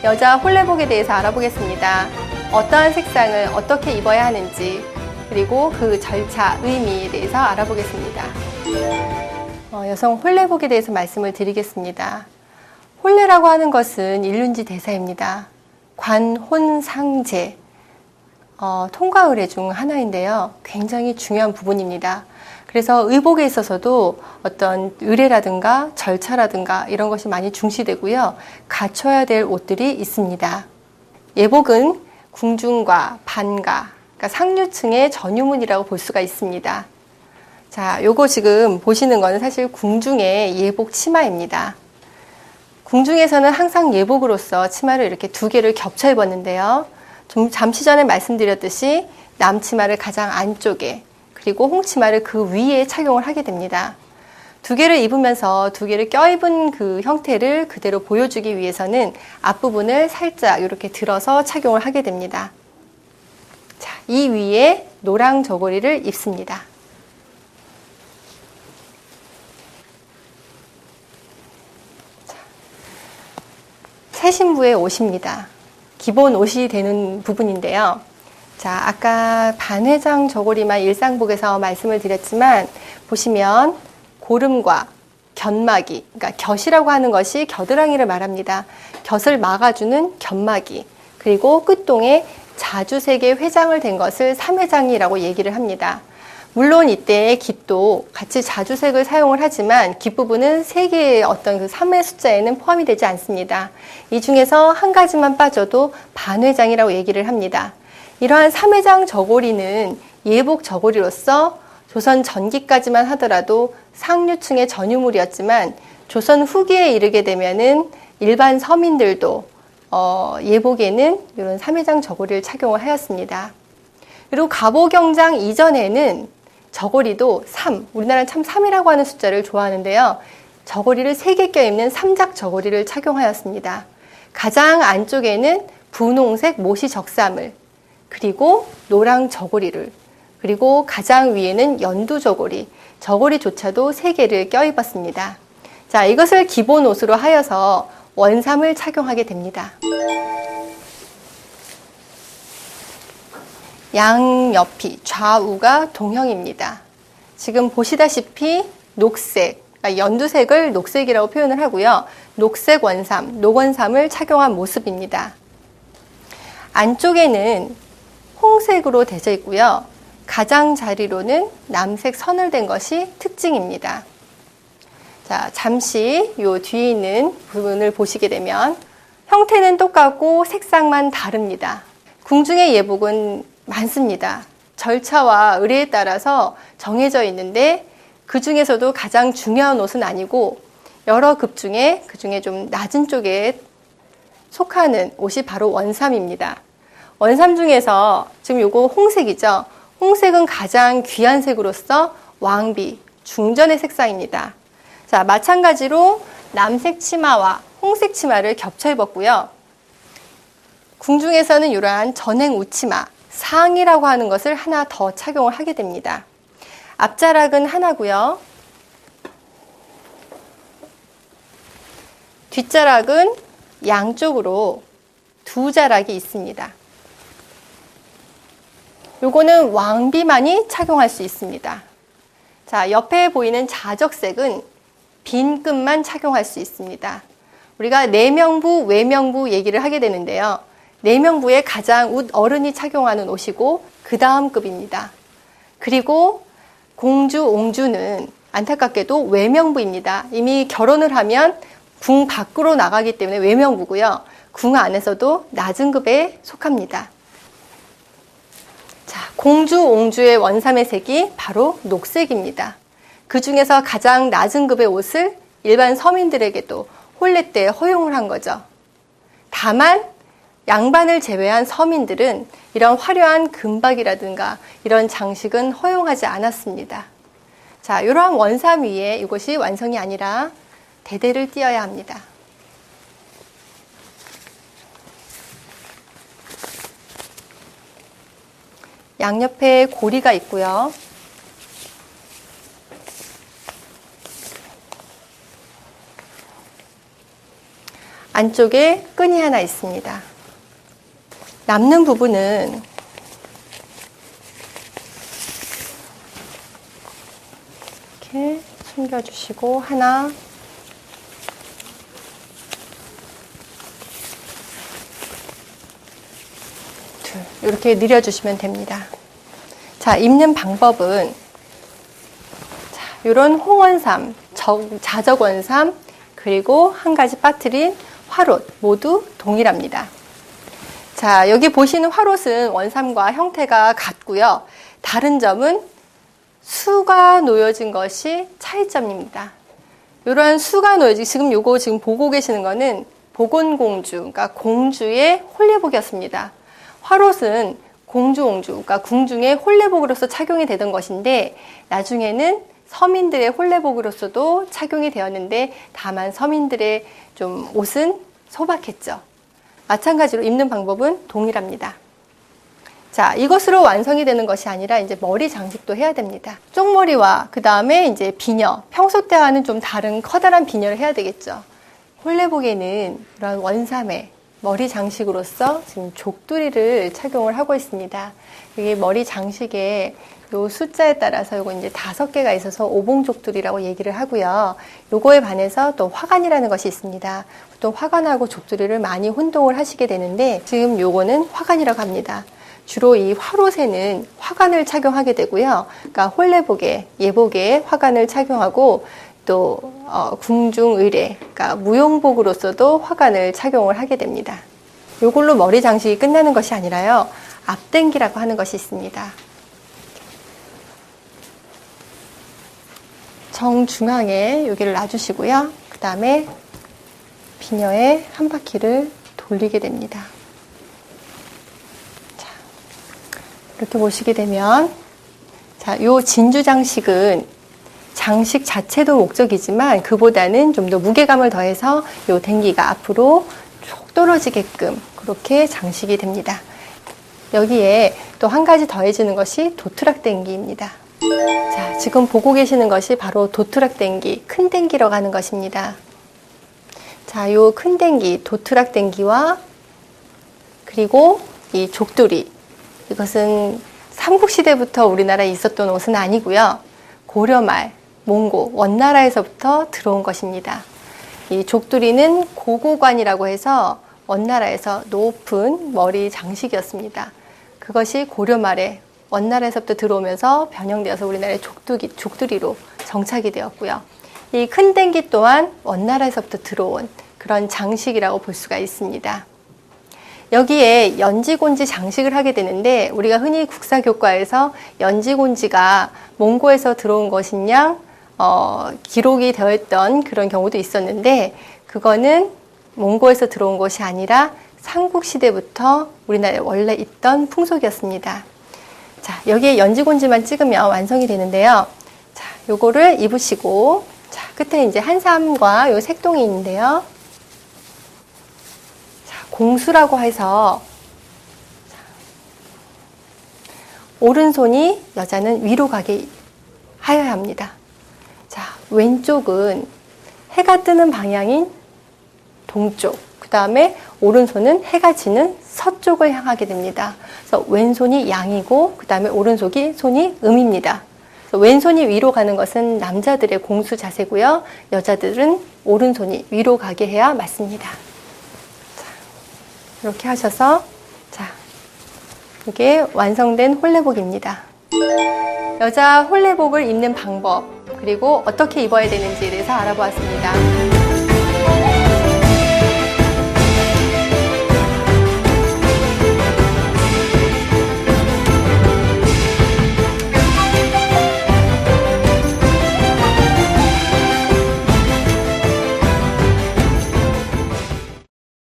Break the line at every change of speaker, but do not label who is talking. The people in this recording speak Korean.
여자 홀레복에 대해서 알아보겠습니다. 어떠한 색상을 어떻게 입어야 하는지, 그리고 그 절차, 의미에 대해서 알아보겠습니다. 여성 홀레복에 대해서 말씀을 드리겠습니다. 홀레라고 하는 것은 일륜지 대사입니다. 관혼상제, 통과 의례 중 하나인데요. 굉장히 중요한 부분입니다. 그래서 의복에 있어서도 어떤 의례라든가 절차라든가 이런 것이 많이 중시되고요. 갖춰야 될 옷들이 있습니다. 예복은 궁중과 반가, 그러니까 상류층의 전유문이라고 볼 수가 있습니다. 자, 요거 지금 보시는 거는 사실 궁중의 예복 치마입니다. 궁중에서는 항상 예복으로서 치마를 이렇게 두 개를 겹쳐 입었는데요. 좀 잠시 전에 말씀드렸듯이 남치마를 가장 안쪽에, 그리고 홍치마를 그 위에 착용을 하게 됩니다. 두 개를 입으면서 두 개를 껴입은 그 형태를 그대로 보여주기 위해서는 앞부분을 살짝 이렇게 들어서 착용을 하게 됩니다. 자, 이 위에 노랑 저고리를 입습니다. 자, 새 신부의 옷입니다. 기본 옷이 되는 부분인데요. 자, 아까 반회장 저고리만 일상복에서 말씀을 드렸지만 보시면 고름과 견막이, 그러니까 곁이라고 하는 것이 겨드랑이를 말합니다. 곁을 막아주는 견막이, 그리고 끝동에 자주색의 회장을 댄 것을 삼회장이라고 얘기를 합니다. 물론 이때 깃도 같이 자주색을 사용을 하지만 깃 부분은 세 개의 어떤 그 3의 숫자에는 포함이 되지 않습니다. 이 중에서 한 가지만 빠져도 반회장이라고 얘기를 합니다. 이러한 삼회장 저고리는 예복 저고리로서 조선 전기까지만 하더라도 상류층의 전유물이었지만 조선 후기에 이르게 되면은 일반 서민들도 예복에는 이런 삼회장 저고리를 착용을 하였습니다. 그리고 갑오경장 이전에는 저고리도 3, 우리나라는 참 3이라고 하는 숫자를 좋아하는데요. 저고리를 3개 껴입는 삼작 저고리를 착용하였습니다. 가장 안쪽에는 분홍색 모시 적삼을, 그리고 노랑 저고리를, 그리고 가장 위에는 연두 저고리, 저고리조차도 3개를 껴입었습니다. 자, 이것을 기본 옷으로 하여서 원삼을 착용하게 됩니다. 양옆이 좌우가 동형입니다. 지금 보시다시피 녹색, 그러니까 연두색을 녹색이라고 표현을 하고요. 녹색 원삼, 녹원삼을 착용한 모습입니다. 안쪽에는 홍색으로 되어 있고요. 가장자리로는 남색 선을 댄 것이 특징입니다. 자, 잠시 요 뒤에 있는 부분을 보시게 되면 형태는 똑같고 색상만 다릅니다. 궁중의 예복은 많습니다. 절차와 의례에 따라서 정해져 있는데 그 중에서도 가장 중요한 옷은 아니고 여러 급 중에 그 중에 좀 낮은 쪽에 속하는 옷이 바로 원삼입니다. 원삼 중에서 지금 요거 홍색이죠. 홍색은 가장 귀한 색으로서 왕비, 중전의 색상입니다. 자, 마찬가지로 남색 치마와 홍색 치마를 겹쳐 입었고요. 궁중에서는 이러한 전행 우치마, 상이라고 하는 것을 하나 더 착용을 하게 됩니다. 앞자락은 하나고요. 뒷자락은 양쪽으로 두 자락이 있습니다. 요거는 왕비만이 착용할 수 있습니다. 자, 옆에 보이는 자적색은 빈 끈만 착용할 수 있습니다. 우리가 내명부, 외명부 얘기를 하게 되는데요. 내명부의 가장 어른이 착용하는 옷이고 그 다음 급입니다. 그리고 공주, 옹주는 안타깝게도 외명부입니다. 이미 결혼을 하면 궁 밖으로 나가기 때문에 외명부고요. 궁 안에서도 낮은 급에 속합니다. 자, 공주, 옹주의 원삼의 색이 바로 녹색입니다. 그 중에서 가장 낮은 급의 옷을 일반 서민들에게도 혼례 때 허용을 한 거죠. 다만 양반을 제외한 서민들은 이런 화려한 금박이라든가 이런 장식은 허용하지 않았습니다. 자, 이러한 원삼 위에 이것이 완성이 아니라 대대를 띄어야 합니다. 양옆에 고리가 있고요. 안쪽에 끈이 하나 있습니다. 남는 부분은 이렇게 숨겨주시고 하나, 둘 이렇게 늘려주시면 됩니다. 자, 입는 방법은 이런 홍원삼, 자적원삼, 그리고 한 가지 빠뜨린 화롯 모두 동일합니다. 자, 여기 보시는 화롯은 원삼과 형태가 같고요. 다른 점은 수가 놓여진 것이 차이점입니다. 이러한 수가 놓여진, 지금 보고 계시는 거는 복원공주, 그러니까 공주의 홀례복이었습니다. 화롯은 공주옹주, 그러니까 궁중의 홀례복으로서 착용이 되던 것인데 나중에는 서민들의 홀례복으로서도 착용이 되었는데 다만 서민들의 좀 옷은 소박했죠. 마찬가지로 입는 방법은 동일합니다. 자, 이것으로 완성이 되는 것이 아니라 이제 머리 장식도 해야 됩니다. 쪽머리와 그 다음에 이제 비녀, 평소 때와는 좀 다른 커다란 비녀를 해야 되겠죠. 홀례복에는 이런 원삼의 머리 장식으로서 지금 족두리를 착용을 하고 있습니다. 이게 머리 장식에 요 숫자에 따라서 요거 이제 5개가 있어서 오봉족두리라고 얘기를 하고요. 요거에 반해서 또 화관이라는 것이 있습니다. 또 화관하고 족두리를 많이 혼동을 하시게 되는데 지금 요거는 화관이라고 합니다. 주로 이 화롯에는 화관을 착용하게 되고요. 그러니까 홀례복에, 예복에 화관을 착용하고 또 궁중의례, 그러니까 무용복으로서도 화관을 착용을 하게 됩니다. 요걸로 머리 장식이 끝나는 것이 아니라요. 앞댕기라고 하는 것이 있습니다. 정중앙에 여기를 놔주시고요. 그 다음에 비녀에 한 바퀴를 돌리게 됩니다. 자, 이렇게 보시게 되면, 자, 요 진주 장식은 장식 자체도 목적이지만 그보다는 좀 더 무게감을 더해서 요 댕기가 앞으로 쭉 떨어지게끔 그렇게 장식이 됩니다. 여기에 또 한 가지 더해지는 것이 도트락 댕기입니다. 자, 지금 보고 계시는 것이 바로 도트락 댕기, 큰 댕기라고 하는 것입니다. 자, 요 큰 댕기, 도트락 댕기와 그리고 이 족두리, 이것은 삼국시대부터 우리나라에 있었던 옷은 아니고요. 고려말, 몽고, 원나라에서부터 들어온 것입니다. 이 족두리는 고고관이라고 해서 원나라에서 높은 머리 장식이었습니다. 그것이 고려말에 원나라에서부터 들어오면서 변형되어서 우리나라의 족두리로 정착이 되었고요. 이 큰 댕기 또한 원나라에서부터 들어온 그런 장식이라고 볼 수가 있습니다. 여기에 연지곤지 장식을 하게 되는데 우리가 흔히 국사교과에서 연지곤지가 몽고에서 들어온 것이냐 기록이 되어 있던 그런 경우도 있었는데 그거는 몽고에서 들어온 것이 아니라 삼국시대부터 우리나라에 원래 있던 풍속이었습니다. 자, 여기에 연지곤지만 찍으면 완성이 되는데요. 자, 요거를 입으시고, 자, 끝에 이제 한삼과 요 색동이 있는데요. 자, 공수라고 해서, 자, 오른손이 여자는 위로 가게 하여야 합니다. 자, 왼쪽은 해가 뜨는 방향인 동쪽, 그 다음에 오른손은 해가 지는 서쪽을 향하게 됩니다. 그래서 왼손이 양이고 그 다음에 오른손이 음입니다. 그래서 왼손이 위로 가는 것은 남자들의 공수 자세고요. 여자들은 오른손이 위로 가게 해야 맞습니다. 자, 이렇게 하셔서 자, 이게 완성된 홀례복입니다. 여자 홀례복을 입는 방법 그리고 어떻게 입어야 되는지에 대해서 알아보았습니다.